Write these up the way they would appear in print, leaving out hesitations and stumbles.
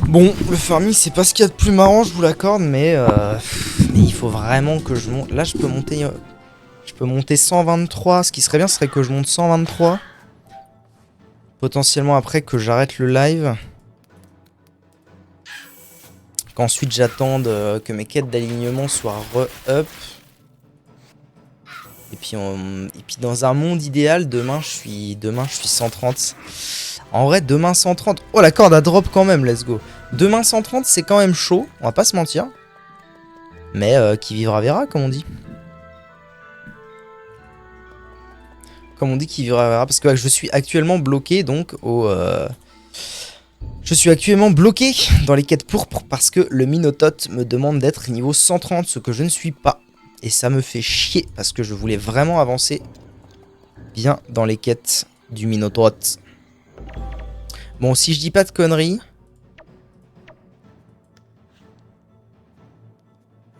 Bon, le farming c'est pas ce qu'il y a de plus marrant, je vous l'accorde, mais il faut vraiment que je monte. Là je peux monter 123, ce qui serait bien ce serait que je monte 123. Potentiellement après que j'arrête le live. Qu'ensuite j'attende que mes quêtes d'alignement soient re-up. Et puis dans un monde idéal, demain je suis 130. En vrai, demain 130. Oh, la corde a drop quand même, let's go. Demain 130, c'est quand même chaud, on va pas se mentir. Mais qui vivra verra, comme on dit. Comme on dit, qui vivra verra. Parce que je suis actuellement bloqué donc au... Je suis actuellement bloqué dans les quêtes pourpres parce que le Minotaute me demande d'être niveau 130, ce que je ne suis pas. Et ça me fait chier parce que je voulais vraiment avancer bien dans les quêtes du Minotaute. Bon, si je dis pas de conneries...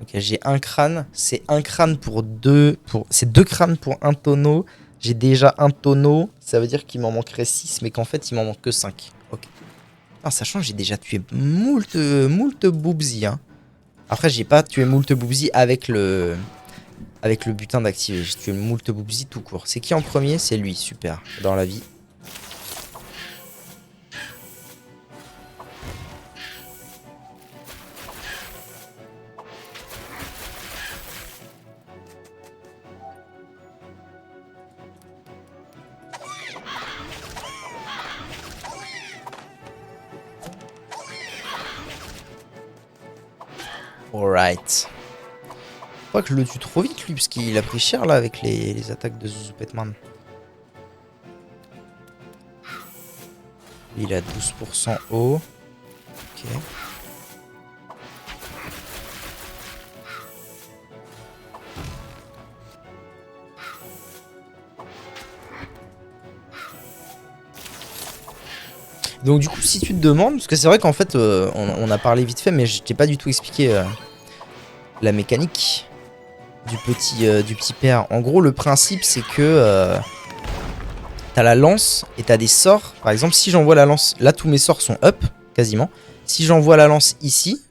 Ok, j'ai un crâne. C'est un crâne pour deux... C'est deux crânes pour un tonneau. J'ai déjà un tonneau. Ça veut dire qu'il m'en manquerait 6, mais qu'en fait, il m'en manque que 5. Ok. En sachant que j'ai déjà tué moult boobsy. Hein. Après, j'ai pas tué moult boobsy avec le butin d'activer. J'ai tué moult boobsy tout court. C'est qui en premier? C'est lui. Super. Dans la vie. Alright. Je crois que je le tue trop vite lui, parce qu'il a pris cher là avec les attaques de Zuzupetman. Il a 12% haut. Ok. Donc du coup, si tu te demandes, parce que c'est vrai qu'en fait, on a parlé vite fait, mais je t'ai pas du tout expliqué la mécanique du petit père. En gros, le principe, c'est que t'as la lance et t'as des sorts. Par exemple, si j'envoie la lance, là tous mes sorts sont up, quasiment. Si j'envoie la lance ici,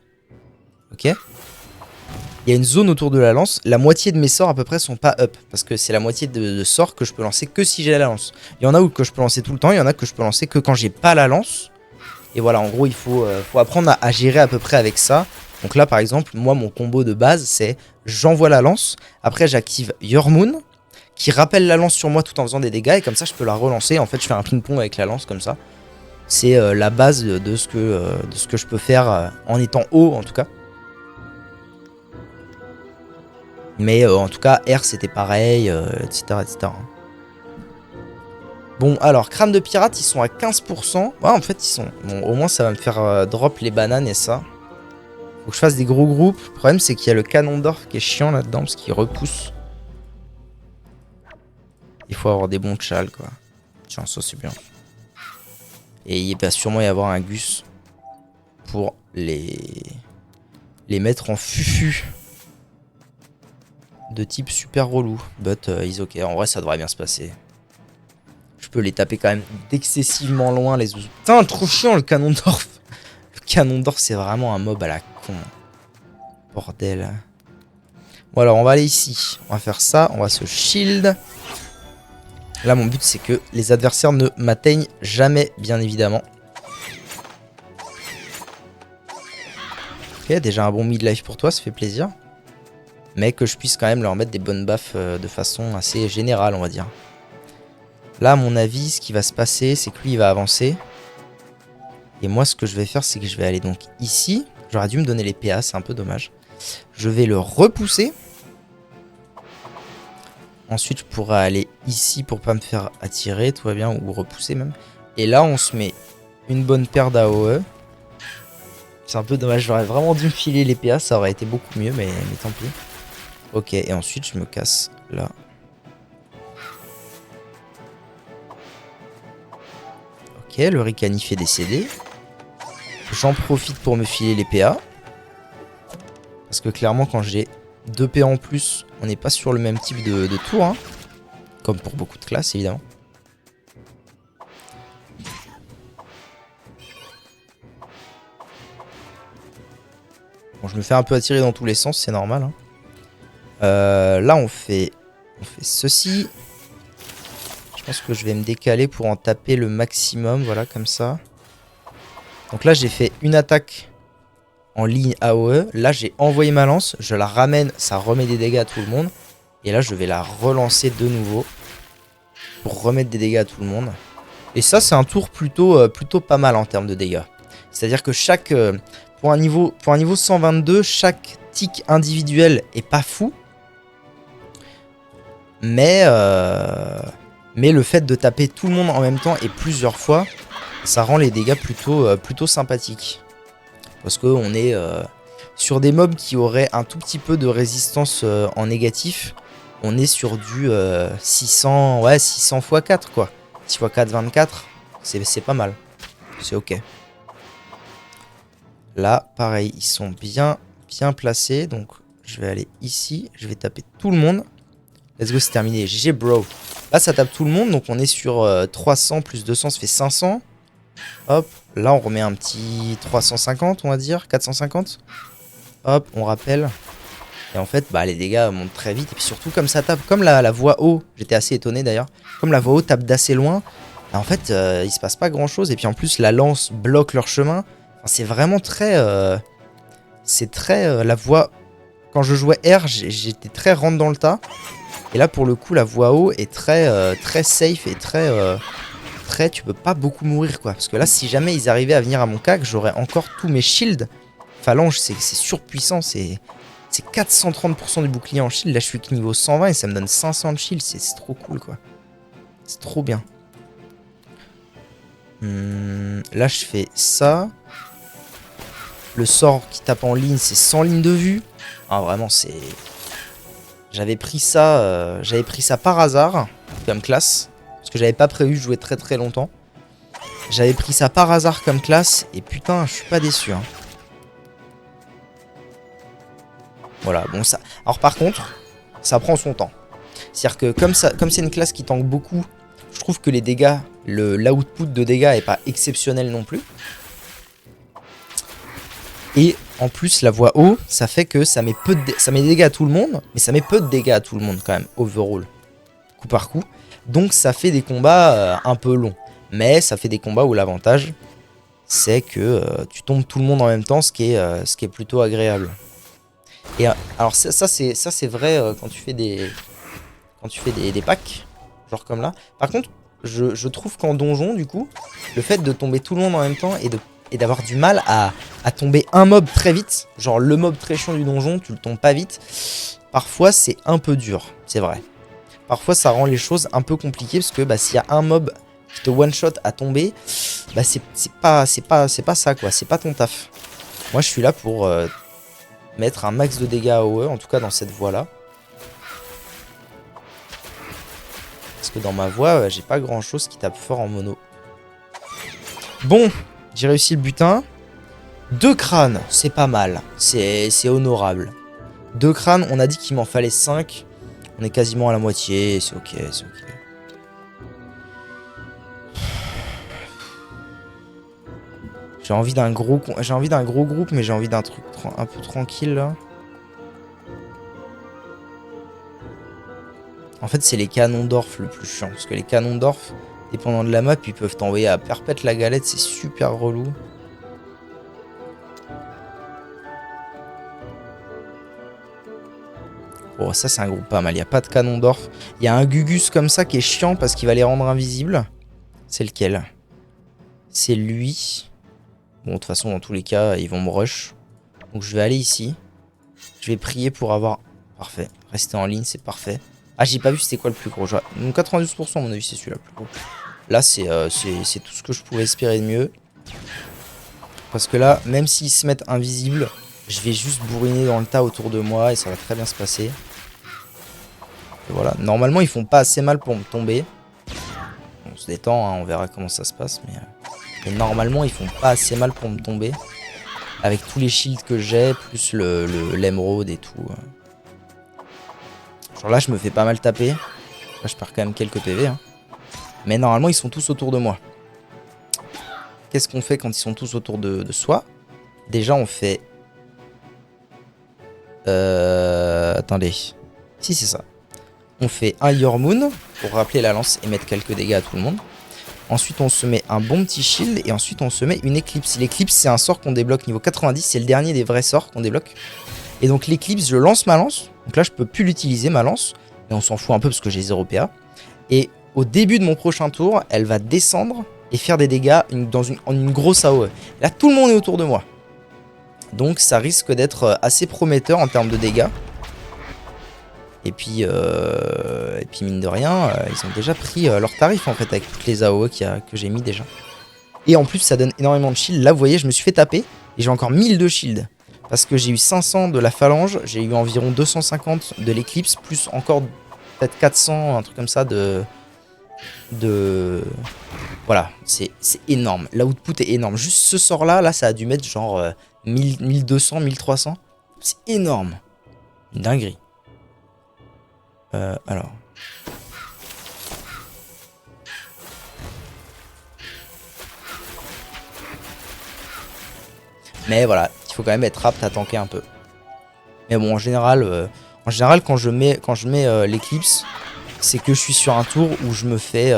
ok, il y a une zone autour de la lance. La moitié de mes sorts à peu près sont pas up, parce que c'est la moitié de sorts que je peux lancer que si j'ai la lance. Il y en a où que je peux lancer tout le temps, il y en a que je peux lancer que quand j'ai pas la lance. Et voilà, en gros, il faut apprendre à gérer à peu près avec ça. Donc là, par exemple, moi, mon combo de base, c'est j'envoie la lance. Après, j'active Your Moon, qui rappelle la lance sur moi tout en faisant des dégâts. Et comme ça, je peux la relancer. En fait, je fais un ping-pong avec la lance comme ça. C'est la base de ce que je peux faire en étant haut, en tout cas. Mais en tout cas, R, c'était pareil, etc., etc. Bon, alors, crâne de pirate, ils sont à 15%. Ouais, en fait, ils sont... Bon, au moins, ça va me faire drop les bananes et ça. Faut que je fasse des gros groupes. Le problème, c'est qu'il y a le canon d'or qui est chiant là-dedans, parce qu'il repousse. Il faut avoir des bons tchals, quoi. Tiens, ça, c'est bien. Et il va sûrement y avoir un gus pour les mettre en fufu. De type super relou. But, is ok. En vrai, ça devrait bien se passer. Je peux les taper quand même d'excessivement loin, les zouzous. Putain, trop chiant le canon d'or. Le canon d'or, c'est vraiment un mob à la con. Bordel. Bon, alors, on va aller ici. On va faire ça. On va se shield. Là, mon but, c'est que les adversaires ne m'atteignent jamais, bien évidemment. Ok, déjà un bon midlife pour toi, ça fait plaisir. Mais que je puisse quand même leur mettre des bonnes baffes de façon assez générale, on va dire. Là, à mon avis, ce qui va se passer, c'est que lui, il va avancer. Et moi, ce que je vais faire, c'est que je vais aller donc ici. J'aurais dû me donner les PA, c'est un peu dommage. Je vais le repousser. Ensuite, je pourrais aller ici pour pas me faire attirer, tout va bien, ou repousser même. Et là, on se met une bonne paire d'AOE. C'est un peu dommage, j'aurais vraiment dû me filer les PA, ça aurait été beaucoup mieux, mais tant pis. Ok, et ensuite, je me casse là. Ok, le Ricanif est décédé. J'en profite pour me filer les PA. Parce que clairement, quand j'ai 2 PA en plus, on n'est pas sur le même type de tour. Hein. Comme pour beaucoup de classes, évidemment. Bon, je me fais un peu attirer dans tous les sens, c'est normal. Hein. Là, on fait ceci. Je pense que je vais me décaler pour en taper le maximum. Voilà, comme ça. Donc là, j'ai fait une attaque en ligne AOE. Là, j'ai envoyé ma lance. Je la ramène. Ça remet des dégâts à tout le monde. Et là, je vais la relancer de nouveau. Pour remettre des dégâts à tout le monde. Et ça, c'est un tour plutôt pas mal en termes de dégâts. C'est-à-dire que chaque... pour un niveau 122, chaque tic individuel est pas fou. Mais le fait de taper tout le monde en même temps et plusieurs fois, ça rend les dégâts plutôt sympathiques. Parce qu'on est sur des mobs qui auraient un tout petit peu de résistance en négatif. On est sur du 600 x 4 quoi. 6 x 4, 24. C'est pas mal. C'est ok. Là, pareil, ils sont bien placés. Donc, je vais aller ici. Je vais taper tout le monde. Let's go, c'est terminé. GG, bro. Là, ça tape tout le monde. Donc, on est sur 300 plus 200, ça fait 500. Hop. Là, on remet un petit 350, on va dire. 450. Hop, on rappelle. Et en fait, bah, les dégâts montent très vite. Et puis surtout, comme ça tape, comme la voix haut, j'étais assez étonné d'ailleurs. Comme la voix haut tape d'assez loin, bah, en fait, il se passe pas grand chose. Et puis en plus, la lance bloque leur chemin. Enfin, c'est vraiment très... c'est très... la voix... Quand je jouais R, j'étais très rentre dans le tas. Et là, pour le coup, la voix haut est très safe et très... tu peux pas beaucoup mourir, quoi. Parce que là, si jamais ils arrivaient à venir à mon cac, j'aurais encore tous mes shields. Phalange, c'est surpuissant, c'est 430% du bouclier en shield. Là, je suis que niveau 120 et ça me donne 500 de shield. C'est trop cool, quoi. C'est trop bien. Là, je fais ça. Le sort qui tape en ligne, c'est 100 lignes de vue. Ah, vraiment, c'est... J'avais pris ça par hasard, comme classe. Parce que j'avais pas prévu de jouer très très longtemps. J'avais pris ça par hasard comme classe. Et putain, je suis pas déçu, hein. Voilà, bon ça... Alors par contre, ça prend son temps. C'est-à-dire que comme c'est une classe qui tank beaucoup, je trouve que les dégâts, l'output de dégâts est pas exceptionnel non plus. Et en plus, la voix haut, ça fait que ça met ça met des dégâts à tout le monde, mais ça met peu de dégâts à tout le monde quand même, overall, coup par coup. Donc ça fait des combats un peu longs. Mais ça fait des combats où l'avantage, c'est que tu tombes tout le monde en même temps, ce qui est plutôt agréable. Et alors ça c'est vrai quand tu fais des packs, genre comme là. Par contre, je trouve qu'en donjon, du coup, le fait de tomber tout le monde en même temps et d'avoir du mal à tomber un mob très vite, genre le mob très chiant du donjon, tu le tombes pas vite, parfois c'est un peu dur, c'est vrai. Parfois ça rend les choses un peu compliquées parce que bah, s'il y a un mob qui te one shot à tomber, bah c'est pas ça quoi, c'est pas ton taf. Moi je suis là pour mettre un max de dégâts AOE, en tout cas dans cette voie là. Parce que dans ma voie, j'ai pas grand chose qui tape fort en mono. Bon, j'ai réussi le butin. 2 crânes, c'est pas mal. C'est honorable. 2 crânes, on a dit qu'il m'en fallait 5. On est quasiment à la moitié, c'est ok, c'est ok. J'ai envie d'un gros groupe, mais j'ai envie d'un truc un peu tranquille là. En fait, c'est les canons d'orf le plus chiant. Parce que les canons d'orf, dépendant de la map, ils peuvent t'envoyer à perpète la galette. C'est super relou. Oh, ça, c'est un groupe pas mal. Il n'y a pas de canon d'orf. Il y a un Gugus comme ça qui est chiant parce qu'il va les rendre invisibles. C'est lequel? C'est lui. Bon, de toute façon, dans tous les cas, ils vont me rush. Donc, je vais aller ici. Je vais prier pour avoir... Parfait. Rester en ligne, c'est parfait. Ah, j'ai pas vu c'était quoi le plus gros. Donc 92% à mon avis, c'est celui-là le plus gros. Là, c'est tout ce que je pouvais espérer de mieux. Parce que là, même s'ils se mettent invisibles, je vais juste bourriner dans le tas autour de moi et ça va très bien se passer. Et voilà. Normalement, ils font pas assez mal pour me tomber. On se détend, hein, on verra comment ça se passe. Mais normalement, ils font pas assez mal pour me tomber. Avec tous les shields que j'ai, plus l'émeraude et tout. Genre là, je me fais pas mal taper. Là, je perds quand même quelques PV. Hein. Mais normalement, ils sont tous autour de moi. Qu'est-ce qu'on fait quand ils sont tous autour de soi? Déjà, on fait Attendez. Si, c'est ça. On fait un Your Moon pour rappeler la lance et mettre quelques dégâts à tout le monde. Ensuite, on se met un bon petit shield et ensuite, on se met une éclipse. L'éclipse, c'est un sort qu'on débloque niveau 90. C'est le dernier des vrais sorts qu'on débloque. Et donc, l'éclipse, je lance ma lance. Donc là, je peux plus l'utiliser, ma lance. Et on s'en fout un peu parce que j'ai 0 PA. Et au début de mon prochain tour, elle va descendre et faire des dégâts en une grosse AOE. Là, tout le monde est autour de moi. Donc, ça risque d'être assez prometteur en termes de dégâts. Et puis mine de rien, ils ont déjà pris leur tarif en fait avec toutes les AOE que j'ai mis déjà. Et en plus, ça donne énormément de shield. Là, vous voyez, je me suis fait taper et j'ai encore 1000 de shield. Parce que j'ai eu 500 de la phalange, j'ai eu environ 250 de l'éclipse, plus encore peut-être 400, un truc comme ça de... Voilà, c'est énorme. L'output est énorme. Juste ce sort-là, là, ça a dû mettre genre 1200, 1300. C'est énorme. Une dinguerie. Alors. Mais voilà, il faut quand même être apte à tanker un peu. Mais bon, en général quand je mets l'éclipse, c'est que je suis sur un tour où je me fais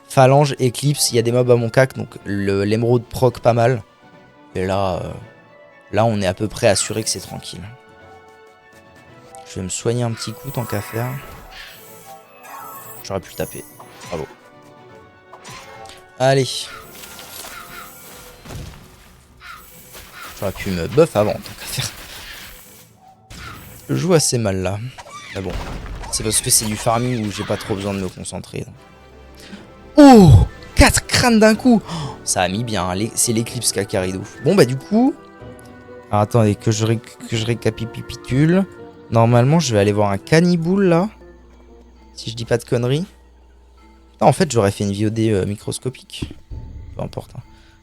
phalange, éclipse, il y a des mobs à mon cac, donc l'émeraude proc pas mal. Et là, là, on est à peu près assuré que c'est tranquille. Je vais me soigner un petit coup tant qu'à faire. J'aurais pu le taper. Bravo. Allez. J'aurais pu me buff avant, tant qu'à faire. Je joue assez mal là. Mais bon. C'est parce que c'est du farming où j'ai pas trop besoin de me concentrer. Donc. Oh, 4 crânes d'un coup. Oh, ça a mis bien. C'est l'éclipse qui a carré de ouf. Bon bah du coup. Alors attendez, que je récapitule. Normalement, je vais aller voir un caniboule là. Si je dis pas de conneries. Non, en fait, j'aurais fait une VOD microscopique. Peu importe. Hein.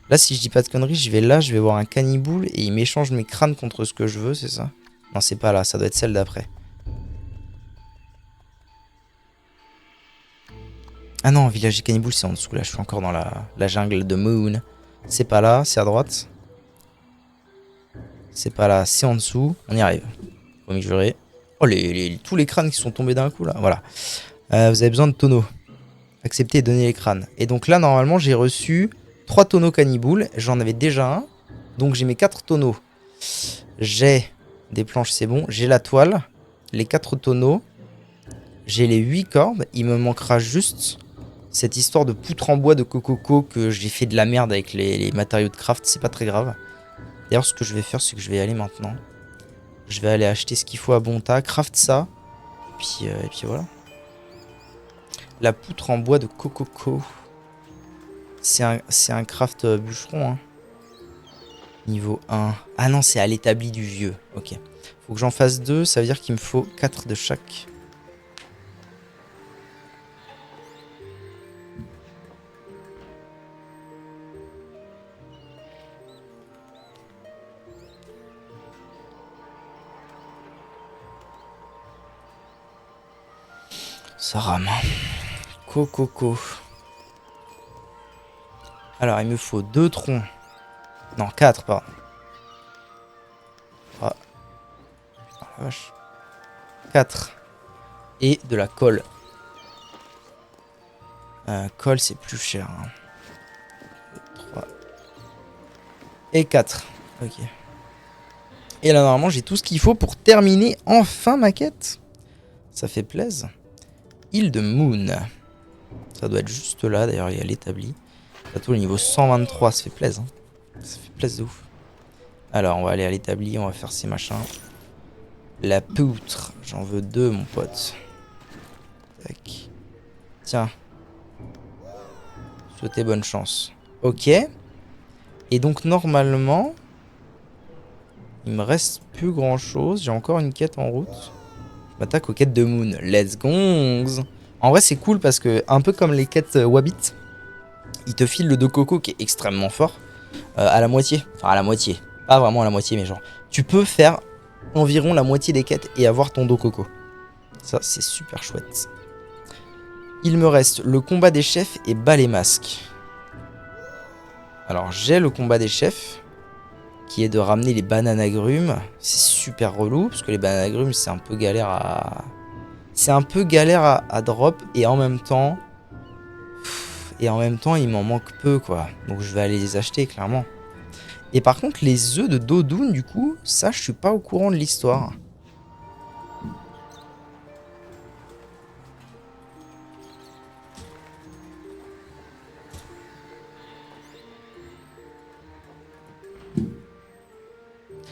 Là, si je dis pas de conneries, je vais voir un caniboule et il m'échange mes crânes contre ce que je veux, c'est ça? Non, c'est pas là, ça doit être celle d'après. Ah non, village des caniboule, c'est en dessous. Là, je suis encore dans la jungle de Moon. C'est pas là, c'est à droite. C'est pas là, c'est en dessous. On y arrive. Promis juré. Oh, tous les crânes qui sont tombés d'un coup là. Voilà. Vous avez besoin de tonneaux. Accepter et donner les crânes. Et donc là, normalement, j'ai reçu 3 tonneaux canniboules. J'en avais déjà un. Donc j'ai mes 4 tonneaux. J'ai des planches, c'est bon. J'ai la toile. Les 4 tonneaux. J'ai les 8 cordes. Il me manquera juste cette histoire de poutre en bois de cococo que j'ai fait de la merde avec les matériaux de craft. C'est pas très grave. D'ailleurs, ce que je vais faire, c'est que je vais y aller maintenant. Je vais aller acheter ce qu'il faut à bon tas. Craft ça. Et puis voilà. La poutre en bois de cococo. C'est un craft bûcheron. Hein. Niveau 1. Ah non, c'est à l'établi du vieux. Ok. Faut que j'en fasse 2. Ça veut dire qu'il me faut 4 de chaque. Ça rame. Cococo. Alors, il me faut 2 troncs. Non, 4, pardon. Ah. Oh la vache. 4. Et de la colle. Colle, c'est plus cher. Hein. 3. Et 4. Ok. Et là, normalement, j'ai tout ce qu'il faut pour terminer enfin ma quête. Ça fait plaisir. Île de Moon. Ça doit être juste là, d'ailleurs, il y a l'établi. Surtout le niveau 123, ça fait plaisir. Hein. Ça fait plaisir de ouf. Alors, on va aller à l'établi, on va faire ces machins. La poutre, j'en veux 2, mon pote. Tac. Tiens. Souhaitez bonne chance. Ok. Et donc, normalement, il me reste plus grand chose. J'ai encore une quête en route. Je m'attaque aux quêtes de Moon. Let's go. En vrai, c'est cool parce que, un peu comme les quêtes Wabbit, il te file le dos coco qui est extrêmement fort. À la moitié. Enfin, à la moitié. Pas vraiment à la moitié, mais genre. Tu peux faire environ la moitié des quêtes et avoir ton dos coco. Ça, c'est super chouette. Il me reste le combat des chefs et bas les masques. Alors, j'ai le combat des chefs qui est de ramener les bananes agrumes. C'est super relou, parce que les bananes agrumes, c'est un peu galère à... C'est un peu galère à drop, et en même temps... il m'en manque peu, quoi. Donc je vais aller les acheter, clairement. Et par contre, les œufs de Dodoun, du coup, ça, je suis pas au courant de l'histoire.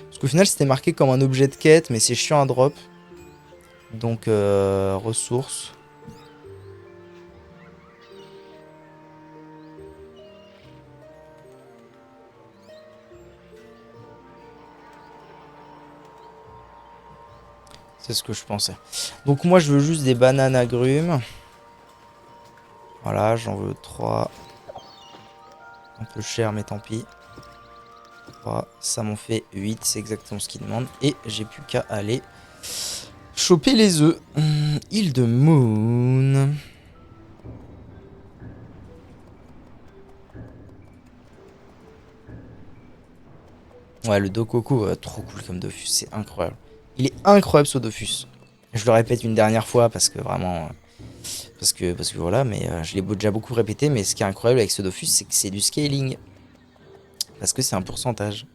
Parce qu'au final, c'était marqué comme un objet de quête, mais c'est chiant à drop. Donc, ressources. C'est ce que je pensais. Donc moi, je veux juste des bananes agrumes. Voilà, j'en veux 3. Un peu cher, mais tant pis. 3, ça m'en fait 8, c'est exactement ce qu'il demande. Et j'ai plus qu'à aller choper les œufs. Île de Moon. Ouais, le Dokoko, trop cool comme Dofus, c'est incroyable. Il est incroyable ce Dofus. Je le répète une dernière fois parce que vraiment... parce que voilà, mais je l'ai déjà beaucoup répété, mais ce qui est incroyable avec ce Dofus, c'est que c'est du scaling. Parce que c'est un pourcentage.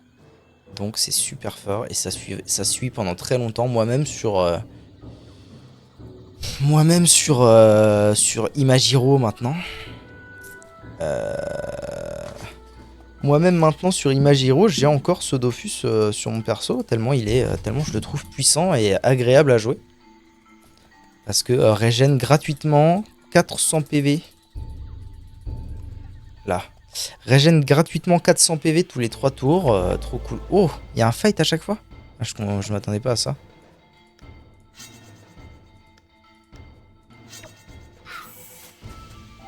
Donc c'est super fort et ça suit pendant très longtemps. Moi-même sur... sur Imagiro maintenant. Moi-même maintenant sur Imagiro, j'ai encore ce Dofus sur mon perso, tellement tellement je le trouve puissant et agréable à jouer. Parce que régène gratuitement 400 PV. Là. Régène gratuitement 400 PV tous les 3 tours. Trop cool. Oh, il y a un fight à chaque fois. Ah, je m'attendais pas à ça.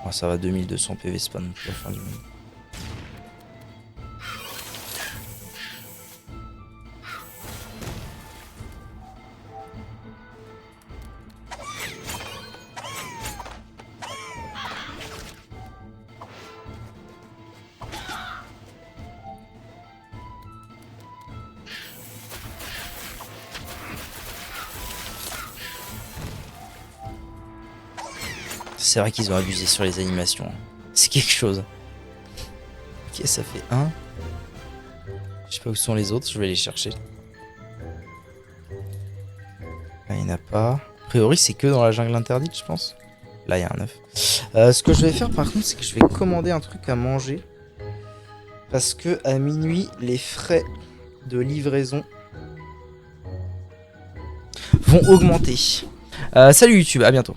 Oh, ça va, 2200 PV, c'est pas non plus la fin du monde. C'est vrai qu'ils ont abusé sur les animations. C'est quelque chose. Ok, ça fait 1. Je sais pas où sont les autres, je vais les chercher. Là, il n'y en a pas. A priori, c'est que dans la jungle interdite, je pense. Là, il y a un œuf. Ce que je vais faire, par contre, c'est que je vais commander un truc à manger. Parce que à minuit, les frais de livraison vont augmenter. Salut YouTube, à bientôt.